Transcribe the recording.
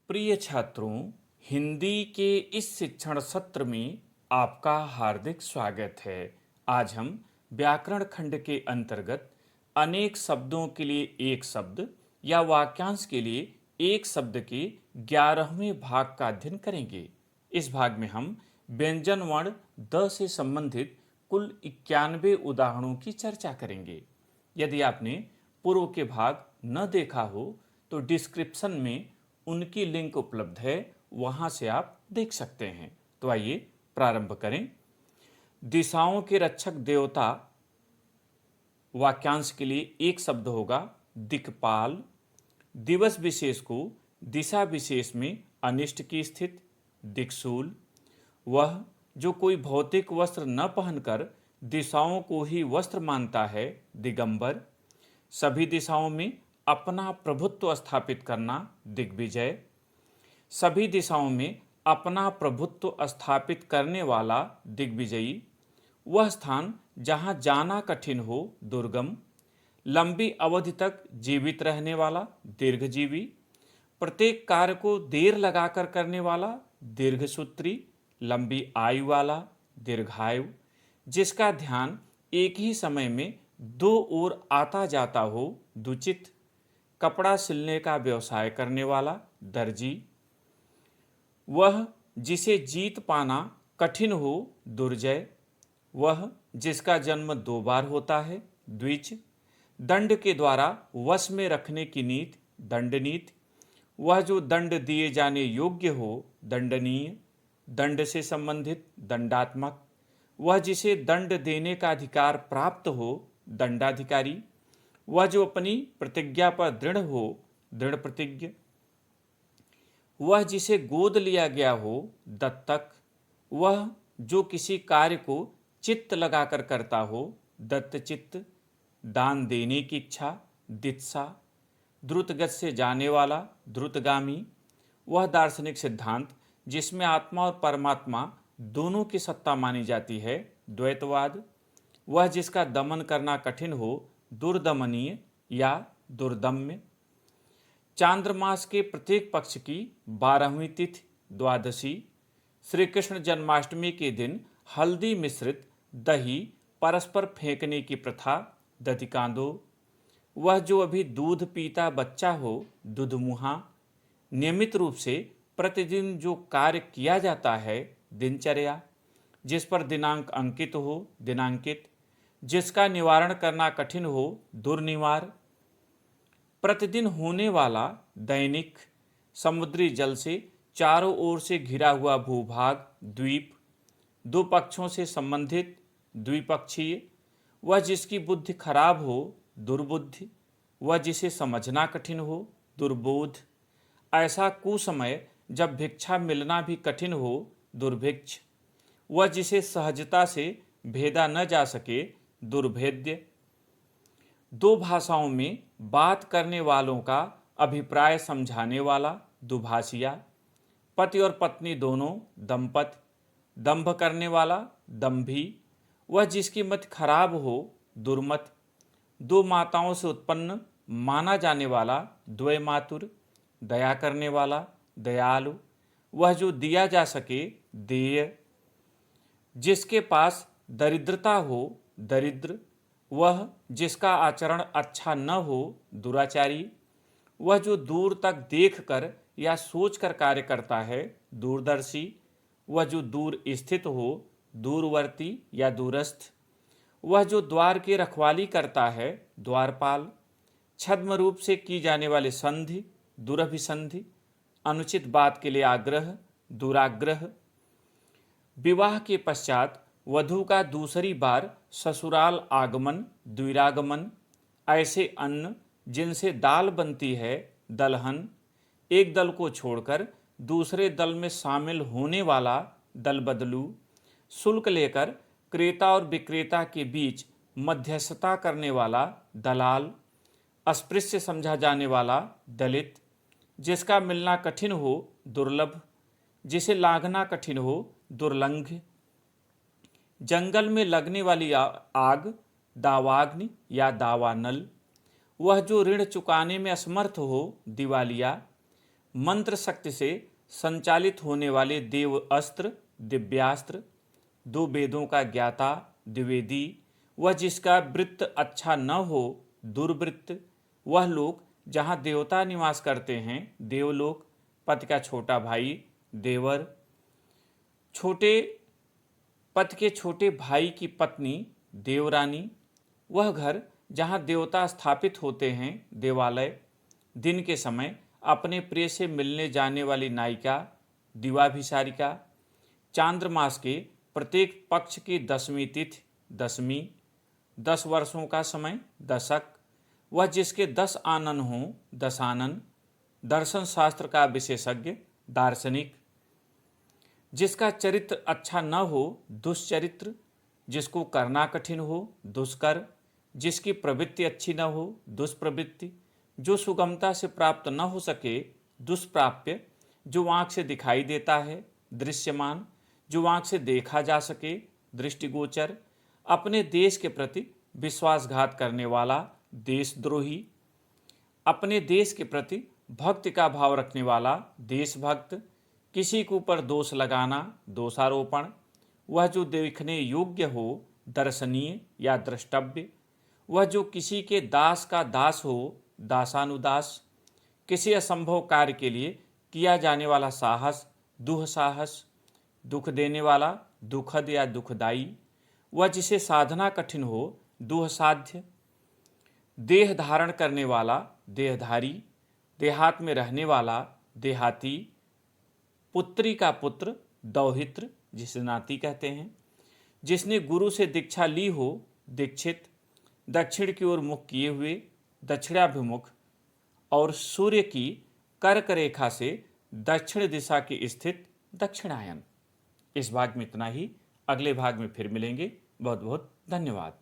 प्रिय छात्रों, हिंदी के इस शिक्षण सत्र में आपका हार्दिक स्वागत है। आज हम व्याकरण खंड के अंतर्गत अनेक शब्दों के लिए एक शब्द या वाक्यांश के लिए एक शब्द के 11वें भाग का अध्ययन करेंगे। इस भाग में हम व्यंजन वर्ण द से संबंधित कुल 91 उदाहरणों की चर्चा करेंगे। यदि आपने पूर्व के भाग न देखा हो तो डिस्क्रिप्शन में उनकी लिंक उपलब्ध है, वहां से आप देख सकते हैं। तो आइए प्रारंभ करें। दिशाओं के रक्षक देवता वाक्यांश के लिए एक शब्द होगा दिक्पाल। दिवस विशेष को दिशा विशेष में अनिष्ट की स्थिति दिक्सूल। वह जो कोई भौतिक वस्त्र न पहनकर दिशाओं को ही वस्त्र मानता है दिगंबर। सभी दिशाओं में अपना प्रभुत्व स्थापित करना दिग्विजय। सभी दिशाओं में अपना प्रभुत्व स्थापित करने वाला दिग्विजयी। वह स्थान जहाँ जाना कठिन हो दुर्गम। लंबी अवधि तक जीवित रहने वाला दीर्घजीवी। प्रत्येक कार्य को देर लगाकर करने वाला दीर्घसूत्री। लंबी आयु वाला दीर्घायु। जिसका ध्यान एक ही समय में दो ओर आता जाता हो दुचित। कपड़ा सिलने का व्यवसाय करने वाला दर्जी। वह जिसे जीत पाना कठिन हो दुर्जय। वह जिसका जन्म 2 बार होता है द्विज। दंड के द्वारा वश में रखने की नीति दंडनीति। वह जो दंड दिए जाने योग्य हो दंडनीय। दंड से संबंधित दंडात्मक। वह जिसे दंड देने का अधिकार प्राप्त हो दंडाधिकारी। वह जो अपनी प्रतिज्ञा पर दृढ़ हो दृढ़ प्रतिज्ञ। वह जिसे गोद लिया गया हो दत्तक। वह जो किसी कार्य को चित्त लगाकर करता हो दत्तचित्त। दान देने की इच्छा दित्सा। द्रुत गति से जाने वाला द्रुतगामी। वह दार्शनिक सिद्धांत जिसमें आत्मा और परमात्मा दोनों की सत्ता मानी जाती है द्वैतवाद। वह जिसका दमन करना कठिन हो दुर्दमनीय या दुर्दम्य। चांद्रमास के प्रत्येक पक्ष की 12वीं तिथि द्वादशी। श्री कृष्ण जन्माष्टमी के दिन हल्दी मिश्रित दही परस्पर फेंकने की प्रथा दधिकांदो। वह जो अभी दूध पीता बच्चा हो दुधमुहा। नियमित रूप से प्रतिदिन जो कार्य किया जाता है दिनचर्या। जिस पर दिनांक अंकित हो दिनांकित। जिसका निवारण करना कठिन हो दुर्निवार। प्रतिदिन होने वाला दैनिक। समुद्री जल से चारों ओर से घिरा हुआ भूभाग द्वीप। 2 पक्षों से संबंधित द्विपक्षीय। वह जिसकी बुद्धि खराब हो दुर्बुद्धि। वह जिसे समझना कठिन हो दुर्बोध। ऐसा कुसमय जब भिक्षा मिलना भी कठिन हो दुर्भिक्ष। वह जिसे सहजता से भेदा न जा सके दुर्भेद्य। 2 भाषाओं में बात करने वालों का अभिप्राय समझाने वाला दुभाषिया। पति और पत्नी दोनों दंपति। दंभ करने वाला दंभी। वह जिसकी मति खराब हो दुर्मत। 2 माताओं से उत्पन्न माना जाने वाला द्वैमातुर। दया करने वाला दयालु। वह जो दिया जा सके देय। जिसके पास दरिद्रता हो दरिद्र। वह जिसका आचरण अच्छा न हो दुराचारी। वह जो दूर तक देखकर या सोचकर कार्य करता है दूरदर्शी। वह जो दूर स्थित हो दूरवर्ती या दूरस्थ। वह जो द्वार की रखवाली करता है द्वारपाल। छद्म रूप से की जाने वाली संधि दुरभिसंधि। अनुचित बात के लिए आग्रह दुराग्रह। विवाह के पश्चात वधू का दूसरी बार ससुराल आगमन द्विरागमन। ऐसे अन्न जिनसे दाल बनती है दलहन। एक दल को छोड़कर दूसरे दल में शामिल होने वाला दल बदलू। शुल्क लेकर क्रेता और विक्रेता के बीच मध्यस्थता करने वाला दलाल। अस्पृश्य समझा जाने वाला दलित। जिसका मिलना कठिन हो दुर्लभ। जिसे लांघना कठिन हो दुर्लंघ। जंगल में लगने वाली आग दावाग्नि या दावानल। वह जो ऋण चुकाने में असमर्थ हो दिवालिया। मंत्र शक्ति से संचालित होने वाले देव अस्त्र, दिव्यास्त्र, 2 वेदों का ज्ञाता, द्विवेदी, वह जिसका वृत्त अच्छा न हो, दुर्वृत्त, वह लोक जहाँ देवता निवास करते हैं, देवलोक, पति का छोटा भाई, देवर, पति के छोटे भाई की पत्नी, देवरानी, वह घर जहाँ देवता स्थापित होते हैं, देवालय, दिन के समय अपने प्रिय से मिलने जाने वाली नायिका, दिवाभिसारिका, चांद्रमास के प्रत्येक पक्ष की 10वीं तिथि, 10वीं, 10 वर्षों का समय, दशक, वह जिसके 10 आनन हों, दशानन, दर्शन शास्त्र का विशेषज्ञ, दार्शनिक, जिसका चरित्र अच्छा न हो, दुष्चरित्र, जिसको करना कठिन हो, दुष्कर, जिसकी प्रवृत्ति अच्छी न हो, दुष्प्रवृत्ति, जो सुगमता से प्राप्त न हो सके, दुष्प्राप्य, जो आँख से दिखाई देता है, दृश्यमान, जो आँख से देखा जा सके, दृष्टिगोचर, अपने देश के प्रति विश्वासघात करने वाला, देशद्रोही, अपने देश के प्रति भक्ति का भाव रखने वाला, देशभक्त, किसी के ऊपर दोष लगाना, दोषारोपण, वह जो देखने योग्य हो, दर्शनीय या द्रष्टव्य, वह जो किसी के दास का दास हो, दासानुदास, किसी असंभव कार्य के लिए किया जाने वाला साहस, दुःसाहस, दुख देने वाला, दुखद या दुखदाई, वह जिसे साधना कठिन हो, दुःसाध्य, देह धारण करने वाला, देहधारी, देहात में रहने वाला, देहाती, पुत्री का पुत्र, दौहित्र, जिसे नाती कहते हैं, जिसने गुरु से दीक्षा ली हो, दीक्षित, दक्षिण की ओर मुख किए हुए, दक्षिणाभिमुख, और सूर्य की कर्क रेखा से दक्षिण दिशा की स्थित, दक्षिणायन। इस भाग में इतना ही, अगले भाग में फिर मिलेंगे। बहुत बहुत धन्यवाद।